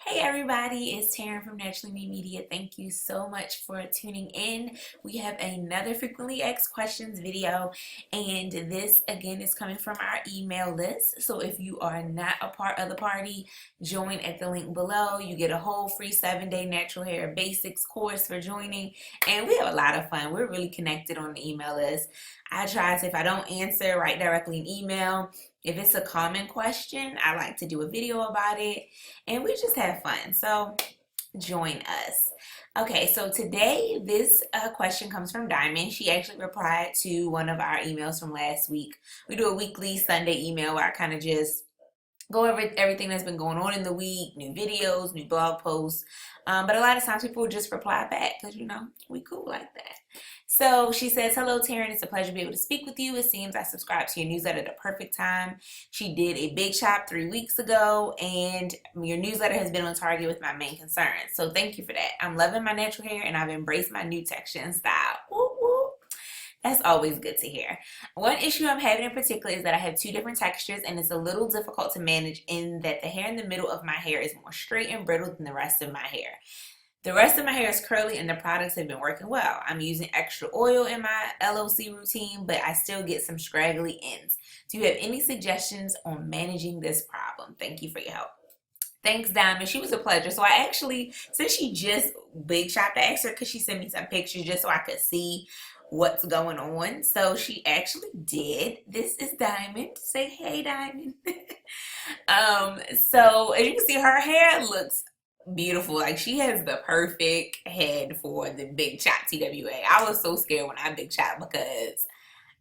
Hey everybody, it's Taryn from Naturally Me Media. Thank you so much for tuning in. We have another frequently asked questions video, and this again is coming from our email list. So if you are not a part of the party, join at the link below. You get a whole free 7-day natural hair basics course for joining, and we have a lot of fun. We're really connected on the email list. I try to, if I don't answer, write directly an email. If it's a common question, I like to do a video about it, and we just have fun. So join us. Okay, so today this question comes from Diamond. She actually replied to one of our emails from last week. We do a weekly Sunday email where I kind of just go over everything that's been going on in the week, new videos, new blog posts. But a lot of times people just reply back because, we cool like that. So she says, hello, Taryn. It's a pleasure to be able to speak with you. It seems I subscribed to your newsletter at the perfect time. She did a big shop 3 weeks ago, and your newsletter has been on target with my main concerns. So thank you for that. I'm loving my natural hair, and I've embraced my new texture and style. Woo, woo. That's always good to hear. One issue I'm having in particular is that I have 2 different textures, and it's a little difficult to manage in that the hair in the middle of my hair is more straight and brittle than the rest of my hair. The rest of my hair is curly and the products have been working well. I'm using extra oil in my LOC routine, but I still get some scraggly ends. Do you have any suggestions on managing this problem? Thank you for your help. Thanks, Diamond. She was a pleasure. So I actually, since she just big shopped, I asked her, could she send me some pictures just so I could see what's going on. So she actually did. This is Diamond. Say hey, Diamond. So as you can see, her hair looks beautiful. Like, she has the perfect head for the big chop TWA. I was so scared when I big chop because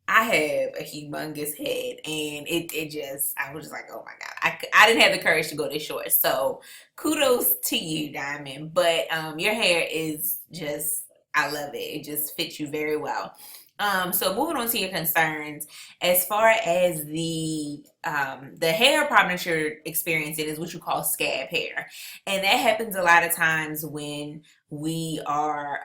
I have a humongous head, and it just, I was just like, oh my God, I didn't have the courage to go this short. So kudos to you, Diamond. But your hair is just, I love it. It just fits you very well. So moving on to your concerns, as far as the hair problem that you're experiencing is what you call scab hair, and that happens a lot of times when we are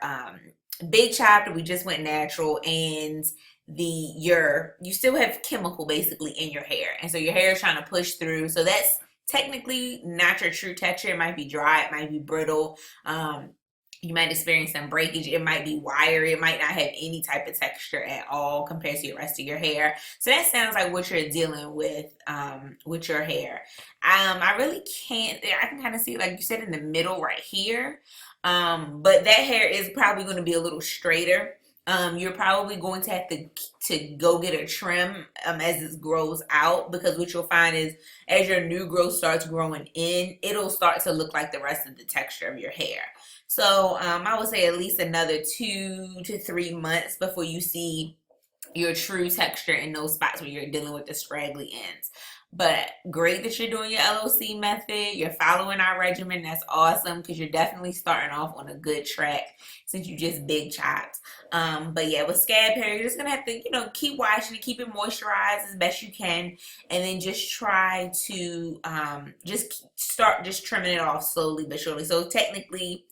big chopped or we just went natural, and you still have chemical basically in your hair, and so your hair is trying to push through. So that's technically not your true texture. It might be dry, it might be brittle. You might experience some breakage. It might be wiry. It might not have any type of texture at all compared to the rest of your hair. So that sounds like what you're dealing with your hair. I really can't. I can kind of see, like you said, in the middle right here. But that hair is probably going to be a little straighter. You're probably going to have to go get a trim as it grows out, because what you'll find is as your new growth starts growing in, it'll start to look like the rest of the texture of your hair. So I would say at least another 2 to 3 months before you see your true texture in those spots where you're dealing with the scraggly ends. But great that you're doing your LOC method. You're following our regimen. That's awesome, because you're definitely starting off on a good track since you just big chopped. But yeah, with scab hair, you're just gonna have to, keep washing it, keep it moisturized as best you can, and then just try to just start just trimming it off slowly but surely. So technically,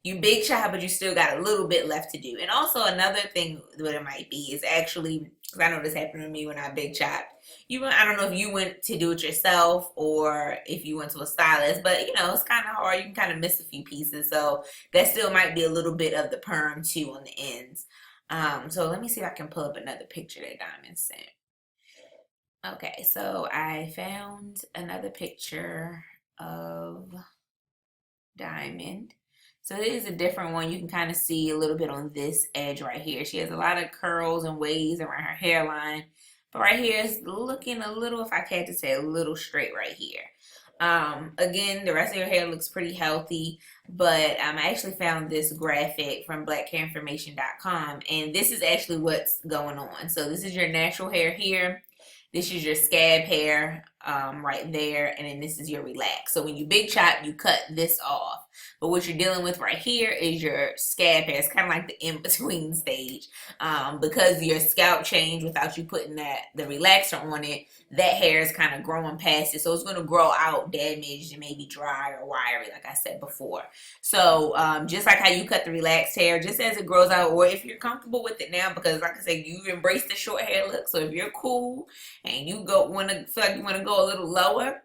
you big chop, but you still got a little bit left to do. And also another thing what it might be is actually, because I know this happened to me when I big chopped. I don't know if you went to do it yourself or if you went to a stylist, but it's kind of hard. You can kind of miss a few pieces, so that still might be a little bit of the perm too on the ends. So let me see if I can pull up another picture that Diamond sent. Okay, so I found another picture of Diamond. So this is a different one. You can kind of see a little bit on this edge right here. She has a lot of curls and waves around her hairline. But right here is looking a little, if I had to say, a little straight right here. Again, the rest of your hair looks pretty healthy. But I actually found this graphic from blackharinformation.com. And this is actually what's going on. So this is your natural hair here. This is your scab hair right there, and then this is your relax. So when you big chop, you cut this off. But what you're dealing with right here is your scab hair. It's kind of like the in-between stage. Because your scalp changed without you putting the relaxer on it, that hair is kind of growing past it. So it's going to grow out damaged and maybe dry or wiry, like I said before. So just like how you cut the relaxed hair, just as it grows out, or if you're comfortable with it now, because like I said, you've embraced the short hair look. So if you're cool and you feel like you want to go a little lower,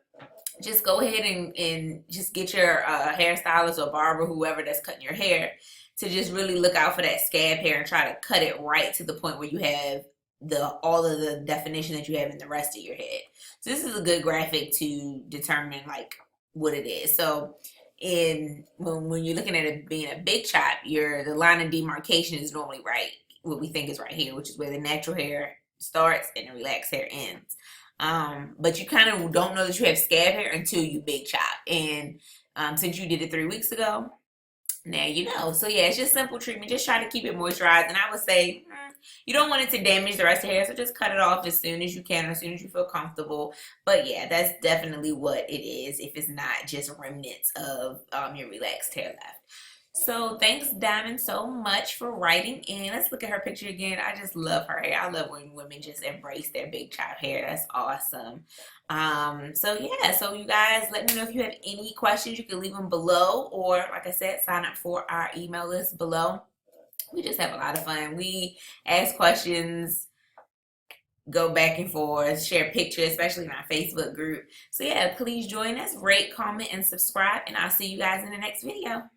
just go ahead and just get your hairstylist or barber, whoever that's cutting your hair, to just really look out for that scab hair and try to cut it right to the point where you have the all of the definition that you have in the rest of your head. So this is a good graphic to determine like what it is. So in when you're looking at it being a big chop, the line of demarcation is normally right. What we think is right here, which is where the natural hair starts and the relaxed hair ends. But you kind of don't know that you have scab hair until you big chop. And since you did it 3 weeks ago, now you know. So yeah, it's just simple treatment. Just try to keep it moisturized. And I would say you don't want it to damage the rest of your hair, so just cut it off as soon as you can, or as soon as you feel comfortable. But yeah, that's definitely what it is if it's not just remnants of your relaxed hair left. So thanks, Diamond, so much for writing in. Let's look at her picture again. I just love her hair. I love when women just embrace their big chop hair. That's awesome. So yeah, so you guys let me know if you have any questions. You can leave them below, or like I said, sign up for our email list below. We just have a lot of fun. We ask questions, go back and forth, share pictures, especially in our Facebook group. So yeah, please join us, rate, comment, and subscribe, and I'll see you guys in the next video.